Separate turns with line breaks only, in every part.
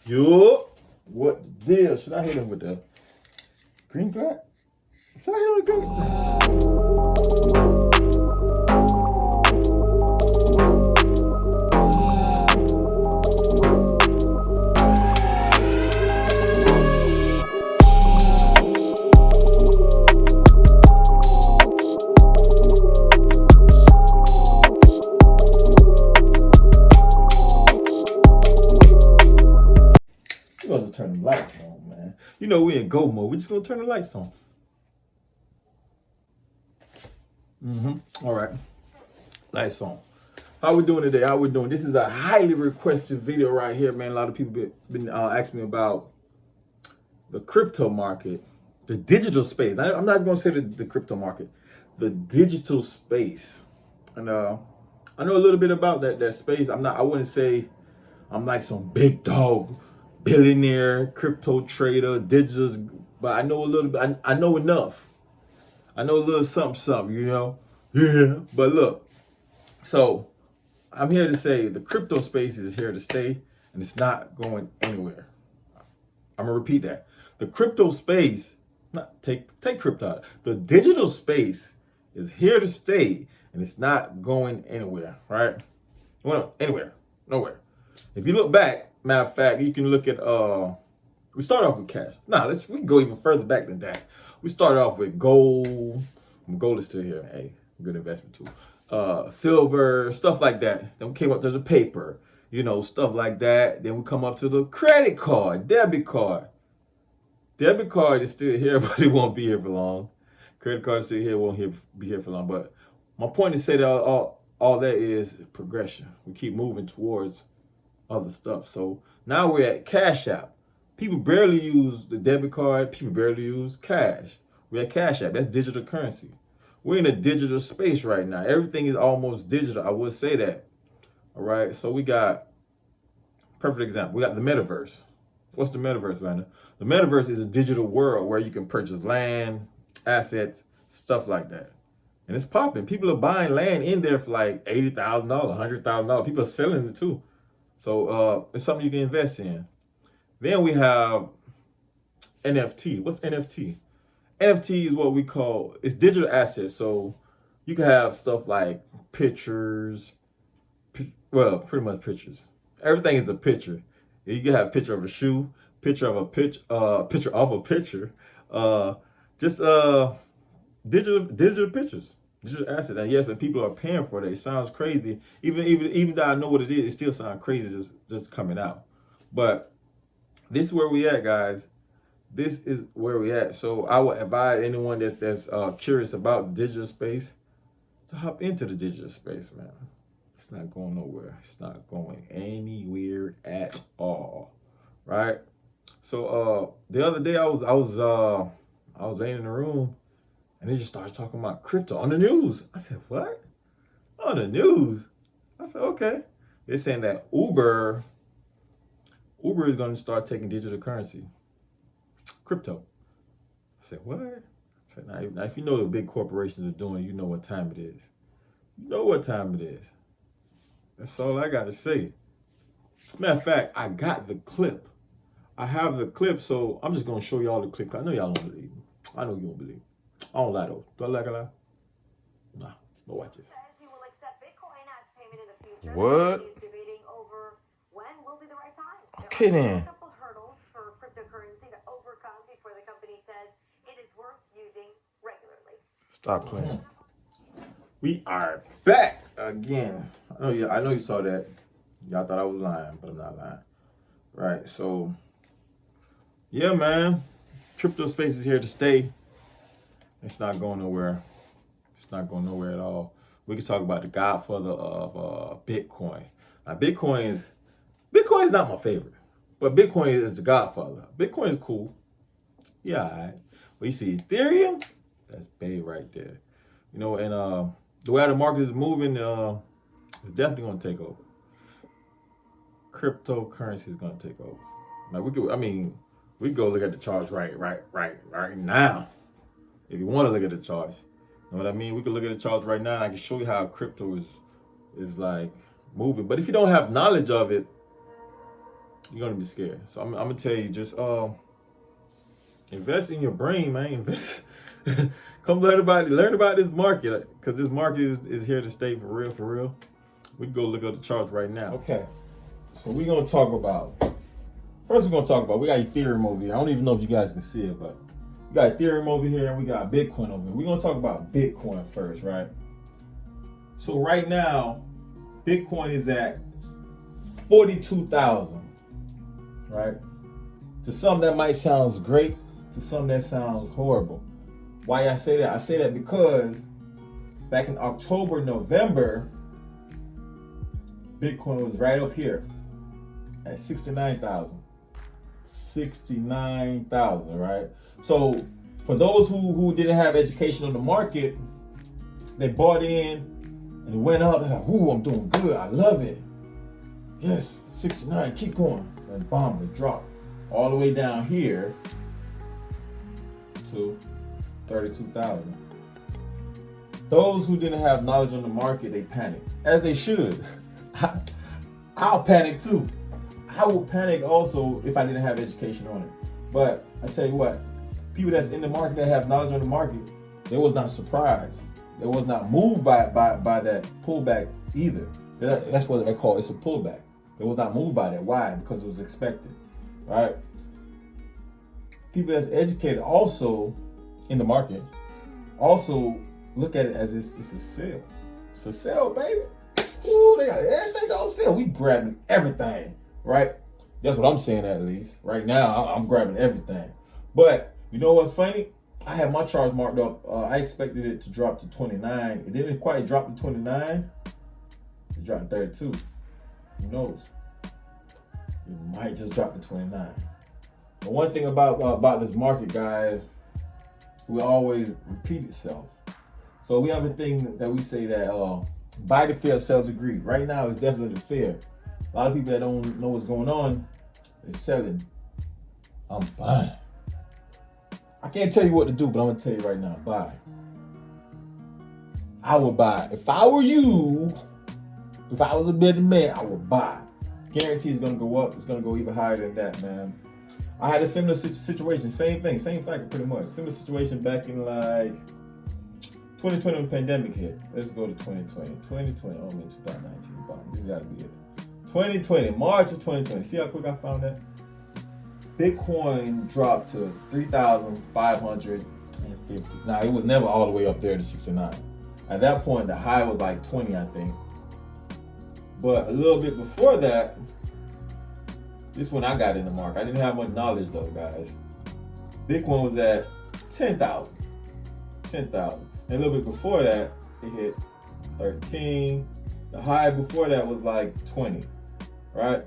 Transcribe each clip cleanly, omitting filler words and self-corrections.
Yo, what the deal? Should I hit him with the green flag? Should I hit him with the green? We're going to turn the lights on, man. You know we in go mode. We're just going to turn the lights on. All right. Lights on. How we doing today? How we doing? This is a highly requested video right here, man. A lot of people been asking me about the crypto market, the digital space. I'm not going to say the crypto market, the digital space. And I know a little bit about that space. I wouldn't say I'm like some big dog billionaire crypto trader, digital, but I know a little bit. I know enough. I know a little something, you know? Yeah. But look, so I'm here to say the crypto space is here to stay and it's not going anywhere. I'm gonna repeat that. The crypto space, not take crypto out. The digital space is here to stay and it's not going anywhere, right? Well, anywhere, nowhere. If you look back, matter of fact, you can look at we start off with cash. We can go even further back than that. We started off with gold. Gold is still here. Hey, good investment too. Silver, stuff like that. Then we came up to the paper, you know, stuff like that. Then we come up to the credit card, debit card. Debit card is still here, but it won't be here for long. Credit card is still here, won't be here for long. But my point is to say that all that is progression. We keep moving towards other stuff. So now we're at Cash App. People barely use the debit card. People barely use cash. We're at Cash App. That's digital currency. We're in a digital space right now. Everything is almost digital. I would say that. All right. So we got, perfect example. We got the metaverse. What's the metaverse, Lana? The metaverse is a digital world where you can purchase land, assets, stuff like that. And it's popping. People are buying land in there for like $80,000, $100,000. People are selling it too. So it's something you can invest in. Then we have NFT. What's NFT? NFT is what we call, it's digital assets. So you can have stuff like pictures, well, pretty much pictures. Everything is a picture. You can have a picture of a shoe, picture of a picture, just digital pictures, digital assets. And yes, and people are paying for that. It sounds crazy. Even though I know what it is, it still sounds crazy just coming out. But this is where we at, guys. This is where we at. So I would advise anyone that's curious about the digital space to hop into the digital space, man. It's not going nowhere. It's not going anywhere at all, right? So the other day I was laying in the room and they just started talking about crypto on the news. I said, what? On the news? I said, okay. They're saying that Uber is going to start taking digital currency, crypto. I said, what? I said, now if you know what the big corporations are doing, you know what time it is. You know what time it is. That's all I got to say. Matter of fact, I got the clip. I have the clip, so I'm just going to show y'all the clip. I know y'all don't believe me. I know you don't believe me. I don't lie, though. Do I lie? Nah, go watch this.
Says he will accept Bitcoin as payment in the future.
What?
He's debating over when will be the right time.
Kidding.
There are a couple hurdles for cryptocurrency to overcome before the company says it is worth using regularly.
Stop playing. We are back again. I know you saw that. Y'all thought I was lying, but I'm not lying. Right, so yeah, man. Crypto space is here to stay. It's not going nowhere. It's not going nowhere at all. We can talk about the godfather of Bitcoin. Now, Bitcoin is not my favorite, but Bitcoin is the godfather. Bitcoin is cool. Yeah, all right. But you see Ethereum, that's big right there. You know, and the way the market is moving, it's definitely going to take over. Cryptocurrency is going to take over. Now we could go look at the charts right now. If you want to look at the charts, you know what I mean? We could look at the charts right now and I can show you how crypto is like moving. But if you don't have knowledge of it, You're gonna be scared. So I'm gonna tell you, just invest in your brain, man. Invest. Come learn about this market, because this market is here to stay for real, for real. We can go look at the charts right now. Okay. So we're gonna talk about, first we're gonna talk about, we got Ethereum over here. I don't even know if you guys can see it, but we got Ethereum over here and we got Bitcoin over here. We're gonna talk about Bitcoin first, right? So right now, Bitcoin is at 42,000, right? To some that might sound great, to some that sounds horrible. Why I say that? I say that because back in October, November, Bitcoin was right up here at 69,000. 69,000, right? So for those who didn't have education on the market, they bought in and it went up. They're like, ooh, I'm doing good. I love it. Yes, 69, keep going. And boom, it dropped all the way down here to 32,000. Those who didn't have knowledge on the market, they panicked, as they should. I'll panic too. I would panic also if I didn't have education on it. But I tell you what, people that's in the market that have knowledge on the market, they was not surprised. They was not moved by that pullback either. That's what they call it. It's a pullback. They was not moved by that. Why? Because it was expected, right? People that's educated also in the market also look at it as it's a sale. It's a sale, baby. Ooh, they got everything on sale. We grabbing everything, right? That's what I'm saying, at least. Right now, I'm grabbing everything. But you know what's funny? I had my charts marked up. I expected it to drop to 29. It didn't quite drop to 29. It dropped to 32. Who knows? It might just drop to 29. But one thing about this market, guys, will always repeat itself. So we have a thing that we say that buy the fear, sell the greed. Right now, it's definitely the fear. A lot of people that don't know what's going on, they're selling. I'm buying. I can't tell you what to do, but I'm gonna tell you right now, buy. I would buy. If I were you, if I was a better man, I would buy. Guarantee it's gonna go up. It's gonna go even higher than that, man. I had a similar situation, same thing, same cycle pretty much. Similar situation back in like 2020 when the pandemic hit. Let's go to 2020. 2020, oh man, 2019. This gotta be it. 2020, March of 2020. See how quick I found that? Bitcoin dropped to 3,550. Now, it was never all the way up there to 69. At that point, the high was like 20, I think. But a little bit before that, this when I got in the market. I didn't have much knowledge though, guys. Bitcoin was at 10,000. 10,000. And a little bit before that, it hit 13. The high before that was like 20, right?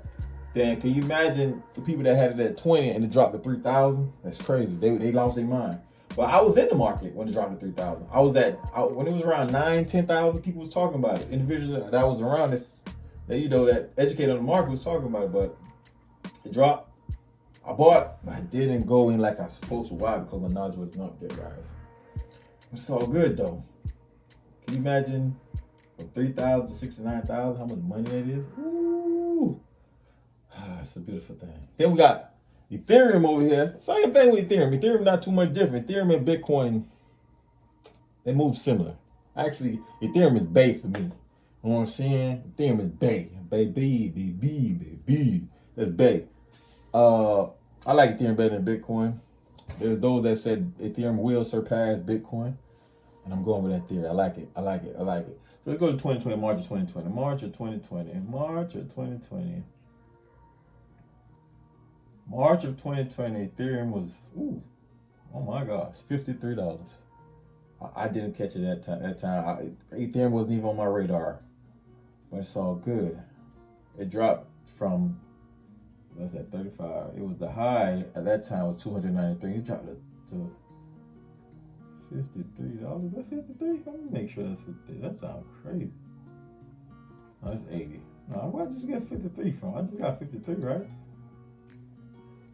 Then can you imagine the people that had it at 20 and it dropped to 3,000? That's crazy. They lost their mind. But I was in the market when it dropped to 3,000. When it was around 9, 10,000, people was talking about it. Individuals that was around this, that educated on the market was talking about it. But it dropped. I bought, but I didn't go in like I was supposed to. Why? Because my knowledge wasn't up there, guys. But it's all good though. Can you imagine from 3,000 to 69,000 how much money that is? Ooh. It's a beautiful thing. Then we got Ethereum over here. Same thing with Ethereum. Ethereum not too much different. Ethereum and Bitcoin, they move similar. Actually, Ethereum is Bay for me. You know what I'm saying? Ethereum is Bay. Baby. That's Bay. I like Ethereum better than Bitcoin. There's those that said Ethereum will surpass Bitcoin. And I'm going with that theory. I like it. So let's go to 2020, March of 2020. March of 2020, Ethereum was, oh my gosh, $53. I didn't catch it that time. Ethereum wasn't even on my radar. But it's all good. It dropped from, what's that, 35. It was the high at that time was 293. It dropped to $53. Is that 53? Let me make sure that's 53. That sounds crazy. No, that's 80. No, where did I just get 53 from? I just got 53, right?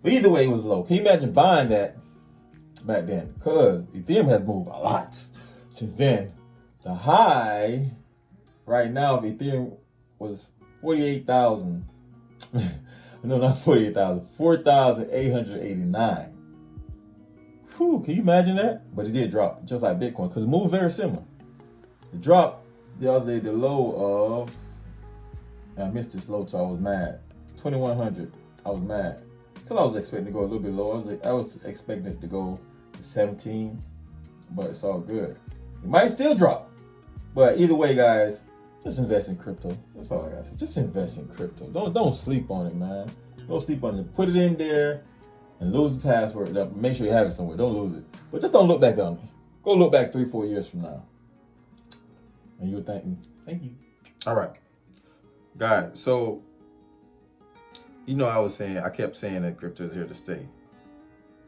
But either way, it was low. Can you imagine buying that back then? Because Ethereum has moved a lot since then. The high right now of Ethereum was 48,000. No, not 48,000. 4,889. Whew, can you imagine that? But it did drop, just like Bitcoin, because it moved very similar. It dropped the other day, the low of, and I missed this low, so I was mad. 2,100. I was mad because I was expecting to go a little bit lower. I was expecting it to go to 17, but it's all good. It might still drop, but either way, guys, just invest in crypto. That's all I gotta say. Just invest in crypto. Don't sleep on it, man. Don't sleep on it. Put it in there and lose the password. Make sure you have it somewhere. Don't lose it. But just don't look back on me. Go look back 3-4 years from now, and you'll thank me. Thank you. All right, guys. So, you know, I kept saying that crypto is here to stay.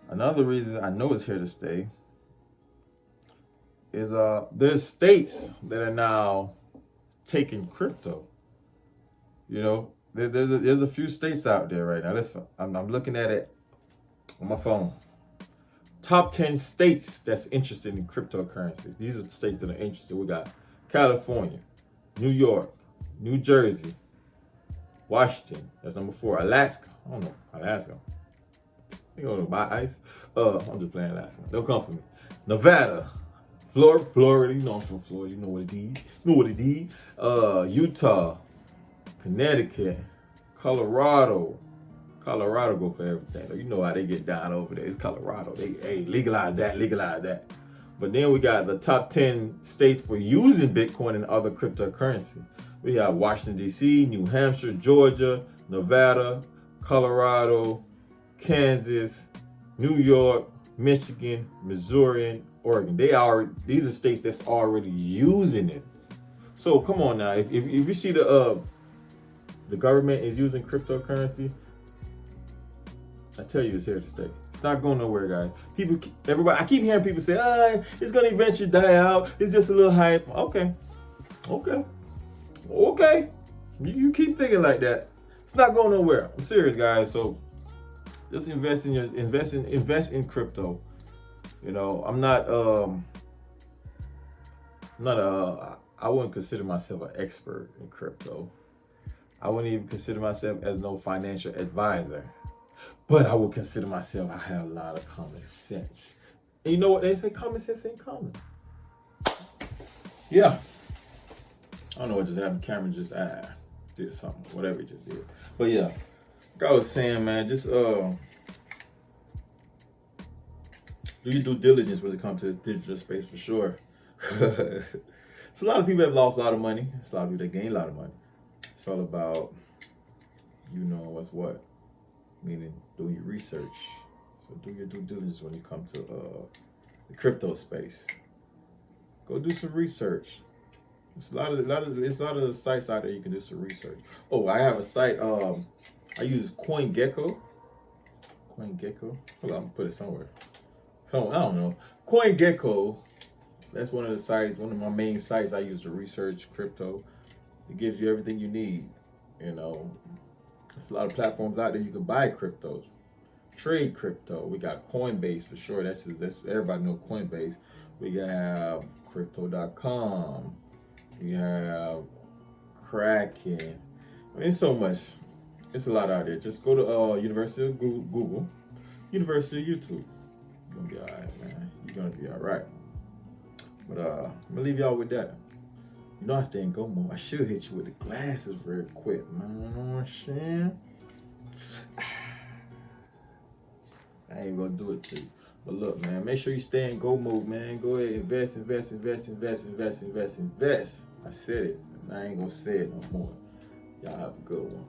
Another reason I know it's here to stay is there's states that are now taking crypto. You know, there's a few states out there right now. I'm looking at it on my phone. Top 10 states that's interested in cryptocurrency. These are the states that are interested. We got California, New York, New Jersey, Washington. That's number 4. Alaska. I don't know. Alaska. You know, buy ice. I'm just playing Alaska. They'll come for me. Nevada, Florida. You know I'm from Florida. You know what it is. Utah, Connecticut, Colorado. Colorado go for everything. You know how they get down over there. It's Colorado. They legalize that. But then we got the top 10 states for using Bitcoin and other cryptocurrency. We have Washington, D.C., New Hampshire, Georgia, Nevada, Colorado, Kansas, New York, Michigan, Missouri, and Oregon. These are states that's already using it. So come on now. If you see the government is using cryptocurrency, I tell you, it's here to stay. It's not going nowhere, guys. I keep hearing people say, it's going to eventually die out. It's just a little hype. Okay. You keep thinking like that. It's not going nowhere. I'm serious, guys. So just invest in crypto. You know, I wouldn't consider myself an expert in crypto. I wouldn't even consider myself as no financial advisor. But I would consider myself, I have a lot of common sense. And you know what they say? Common sense ain't common. Yeah. I don't know what just happened. Cameron just did something, whatever he just did. But yeah, like I was saying, man, just do your due diligence when it comes to the digital space for sure. So a lot of people have lost a lot of money. It's a lot of people that gain a lot of money. It's all about, you know what's what. Meaning doing your research. So do your due diligence when you come to the crypto space. Go do some research. It's a lot of sites out there you can do some research. Oh, I have a site. I use CoinGecko. Hold on, I'm put it somewhere. I don't know. CoinGecko. That's one of the sites. One of my main sites I use to research crypto. It gives you everything you need. You know. There's a lot of platforms out there you can buy cryptos, trade crypto. We got Coinbase for sure. That's everybody know Coinbase. We have Crypto.com. We have Kraken. I mean, it's so much. It's a lot out there. Just go to University of Google, University of YouTube. You're gonna be all right, man. You're gonna be all right. But I'm gonna leave y'all with that. You know I stay in go mode. I should hit you with the glasses real quick, man. You know what I'm saying? I ain't gonna do it to you. But look, man, make sure you stay in go mode, man. Go ahead, invest. I said it. I ain't gonna say it no more. Y'all have a good one.